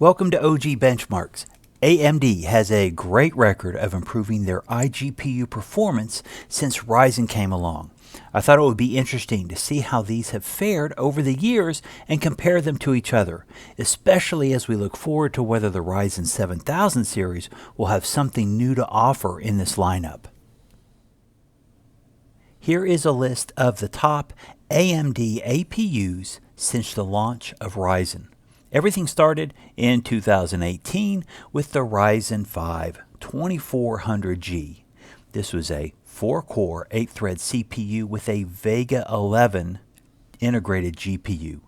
Welcome to OG Benchmarks. AMD has a great record of improving their iGPU performance since Ryzen came along. I thought it would be interesting to see how these have fared over the years and compare them to each other, especially as we look forward to whether the Ryzen 7000 series will have something new to offer in this lineup. Here is a list of the top AMD APUs since the launch of Ryzen. Everything started in 2018 with the Ryzen 5 2400G. This was a 4-core, 8-thread CPU with a Vega 11 integrated GPU.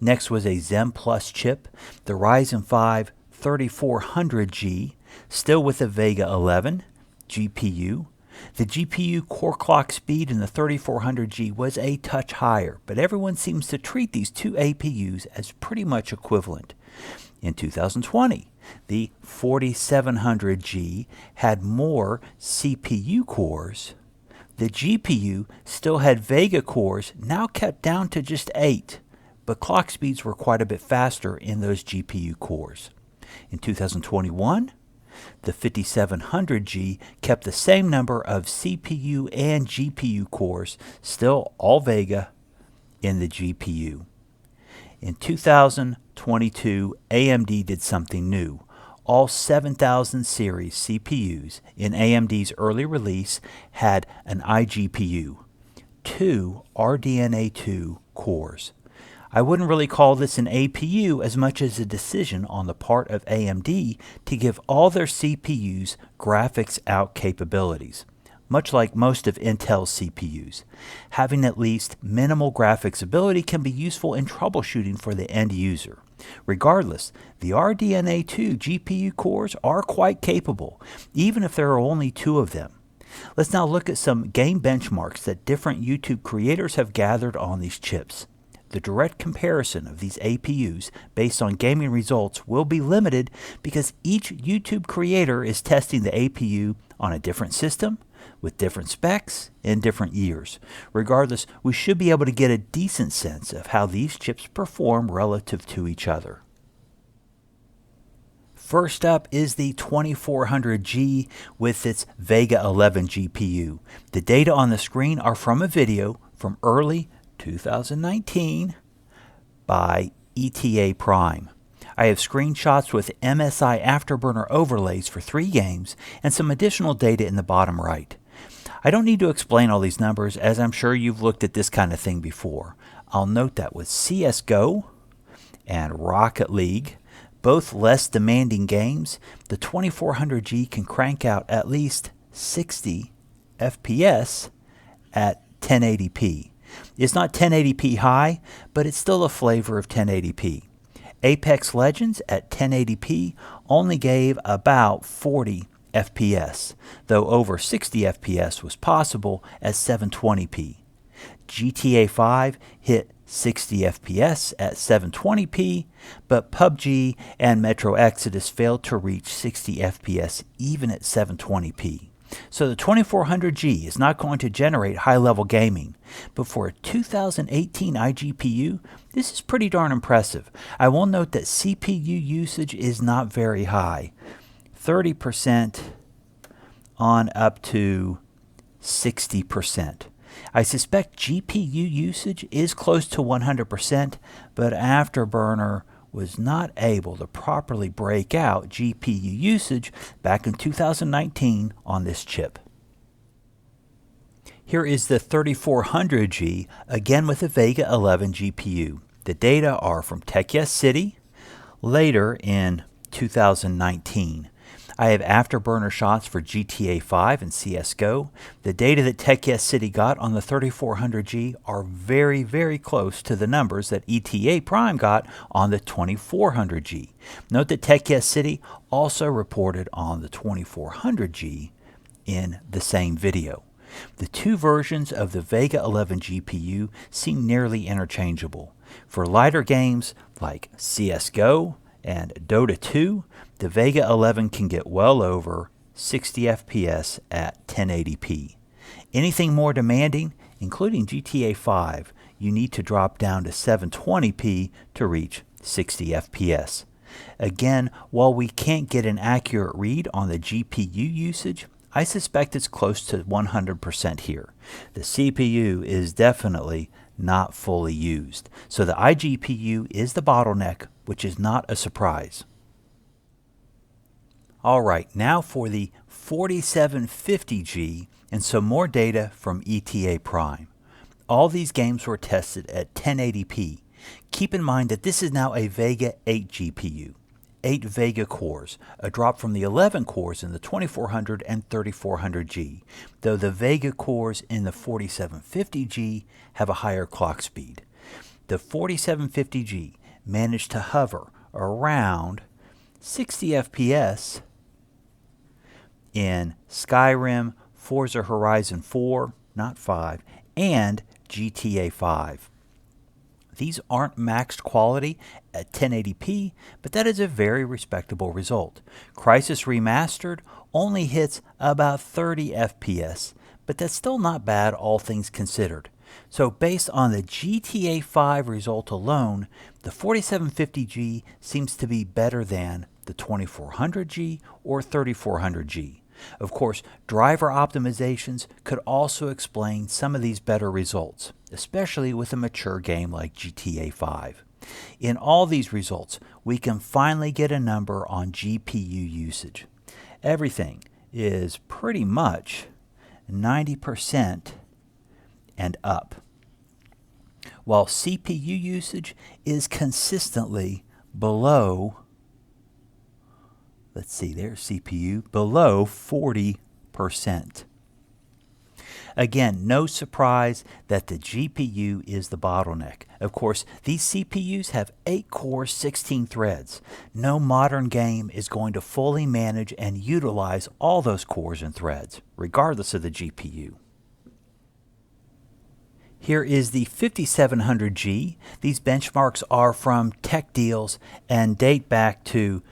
Next was a Zen Plus chip, the Ryzen 5 3400G, still with a Vega 11 GPU. The GPU core clock speed in the 3400G was a touch higher, but everyone seems to treat these two APUs as pretty much equivalent. In 2020, the 4700G had more CPU cores. The GPU still had Vega cores, now cut down to just 8, but clock speeds were quite a bit faster in those GPU cores. In 2021, the 5700G kept the same number of CPU and GPU cores, still all Vega in the GPU. In 2022, AMD did something new. All 7000 series CPUs in AMD's early release had an iGPU, 2 RDNA 2 cores. I wouldn't really call this an APU as much as a decision on the part of AMD to give all their CPUs graphics out capabilities. Much like most of Intel's CPUs, having at least minimal graphics ability can be useful in troubleshooting for the end user. Regardless, the RDNA 2 GPU cores are quite capable, even if there are only 2 of them. Let's now look at some game benchmarks that different YouTube creators have gathered on these chips. The direct comparison of these APUs based on gaming results will be limited because each YouTube creator is testing the APU on a different system, with different specs, in different years. Regardless, we should be able to get a decent sense of how these chips perform relative to each other. First up is the 2400G with its Vega 11 GPU. The data on the screen are from a video from early 2019 by ETA Prime. I have screenshots with MSI Afterburner overlays for 3 games and some additional data in the bottom right. I don't need to explain all these numbers, as I'm sure you've looked at this kind of thing before. I'll note that with CSGO and Rocket League, both less demanding games, the 2400G can crank out at least 60 FPS at 1080p. It's not 1080p high, but it's still a flavor of 1080p. Apex Legends at 1080p only gave about 40 FPS, though over 60 FPS was possible at 720p. GTA 5 hit 60 FPS at 720p, but PUBG and Metro Exodus failed to reach 60 FPS even at 720p. So the 2400G is not going to generate high-level gaming, but for a 2018 iGPU, this is pretty darn impressive. I will note that CPU usage is not very high, 30% on up to 60%. I suspect GPU usage is close to 100%, but Afterburner was not able to properly break out GPU usage back in 2019 on this chip. Here is the 3400G, again with a Vega 11 GPU. The data are from TechYes City, later in 2019. I have Afterburner shots for GTA 5 and CSGO. The data that TechYes City got on the 3400G are very, very close to the numbers that ETA Prime got on the 2400G. Note that TechYes City also reported on the 2400G in the same video. The 2 versions of the Vega 11 GPU seem nearly interchangeable. For lighter games like CSGO and DOTA 2, the Vega 11 can get well over 60 FPS at 1080p. Anything more demanding, including GTA 5, you need to drop down to 720p to reach 60 FPS. Again, while we can't get an accurate read on the GPU usage, I suspect it's close to 100% here. The CPU is definitely not fully used, so the iGPU is the bottleneck, which is not a surprise. Alright, now for the 4750G and some more data from ETA Prime. All these games were tested at 1080p. Keep in mind that this is now a Vega 8 GPU. 8 Vega cores, a drop from the 11 cores in the 2400 and 3400G, though the Vega cores in the 4750G have a higher clock speed. The 4750G managed to hover around 60 FPS in Skyrim, Forza Horizon 4, not 5, and GTA 5. These aren't maxed quality at 1080p, but that is a very respectable result. Crysis Remastered only hits about 30 FPS, but that's still not bad all things considered. So based on the GTA 5 result alone, the 4750G seems to be better than the 2400G or 3400G. Of course, driver optimizations could also explain some of these better results, especially with a mature game like GTA 5. In all these results, we can finally get a number on GPU usage. Everything is pretty much 90% and up, while CPU usage is consistently below, let's see, there's CPU, below 40%. Again, no surprise that the GPU is the bottleneck. Of course, these CPUs have 8 cores, 16 threads. No modern game is going to fully manage and utilize all those cores and threads, regardless of the GPU. Here is the 5700G. These benchmarks are from Tech Deals and date back to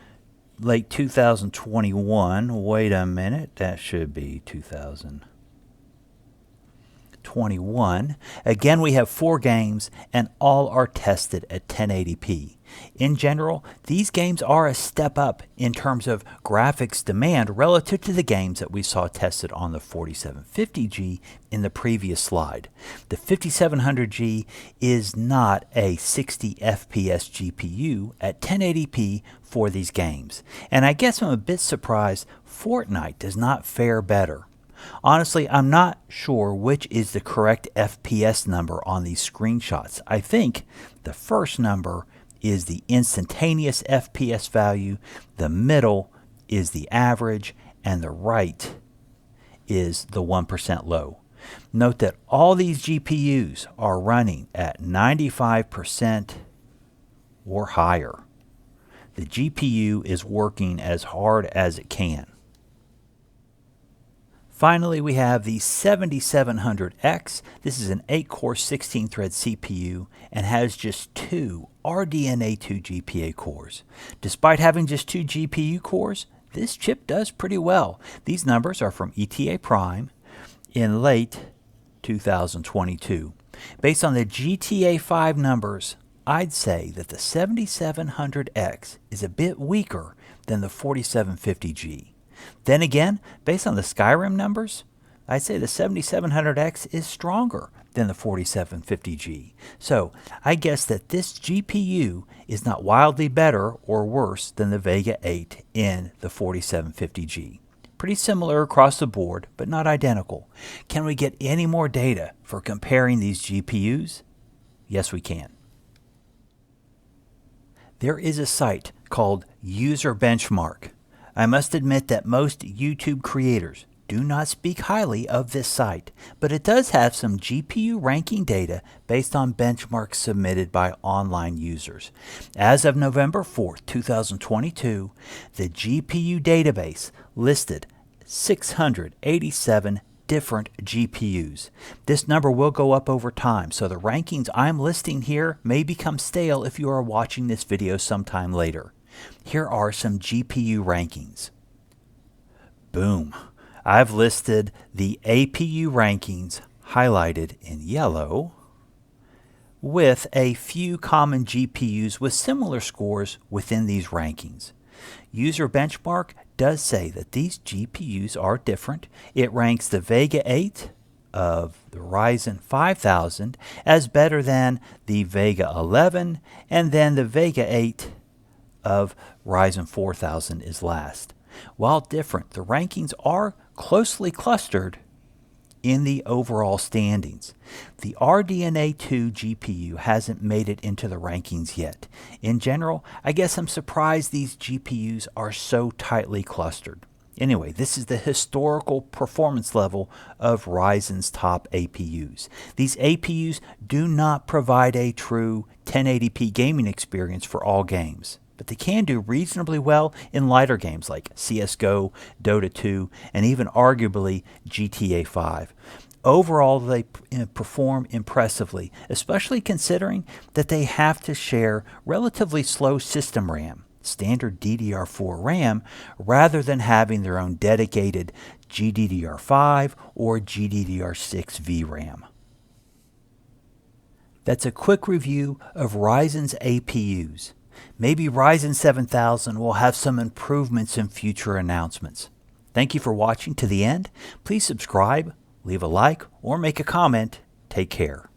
late 2021. Wait a minute, that should be 2021. Again, we have 4 games and all are tested at 1080p. In general, these games are a step up in terms of graphics demand relative to the games that we saw tested on the 4750G in the previous slide. The 5700G is not a 60 FPS GPU at 1080p for these games. And I guess I'm a bit surprised Fortnite does not fare better. Honestly, I'm not sure which is the correct FPS number on these screenshots. I think the first number is the instantaneous FPS value, the middle is the average, and the right is the 1% low. Note that all these GPUs are running at 95% or higher. The GPU is working as hard as it can. Finally, we have the 7700X. This is an 8-core, 16-thread CPU and has just 2 RDNA 2 GPA cores. Despite having just 2 GPU cores, this chip does pretty well. These numbers are from ETA Prime in late 2022. Based on the GTA 5 numbers, I'd say that the 7700X is a bit weaker than the 4750G. Then again, based on the Skyrim numbers, I'd say the 7700X is stronger than the 4750G. So I guess that this GPU is not wildly better or worse than the Vega 8 in the 4750G. Pretty similar across the board, but not identical. Can we get any more data for comparing these GPUs? Yes, we can. There is a site called User Benchmark. I must admit that most YouTube creators do not speak highly of this site, but it does have some GPU ranking data based on benchmarks submitted by online users. As of November 4th, 2022, the GPU database listed 687 different GPUs. This number will go up over time, so the rankings I'm listing here may become stale if you are watching this video sometime later. Here are some GPU rankings. Boom. I've listed the APU rankings highlighted in yellow with a few common GPUs with similar scores within these rankings. User Benchmark does say that these GPUs are different. It ranks the Vega 8 of the Ryzen 5000 as better than the Vega 11, and then the Vega 8 of Ryzen 4000 is last. While different, the rankings are closely clustered in the overall standings. The RDNA 2 GPU hasn't made it into the rankings yet. In general, I guess I'm surprised these GPUs are so tightly clustered. Anyway, this is the historical performance level of Ryzen's top APUs. These APUs do not provide a true 1080p gaming experience for all games, but they can do reasonably well in lighter games like CSGO, DOTA 2, and even arguably GTA 5. Overall, they perform impressively, especially considering that they have to share relatively slow system RAM, standard DDR4 RAM, rather than having their own dedicated GDDR5 or GDDR6 VRAM. That's a quick review of Ryzen's APUs. Maybe Ryzen 7000 will have some improvements in future announcements. Thank you for watching to the end. Please subscribe, leave a like, or make a comment. Take care.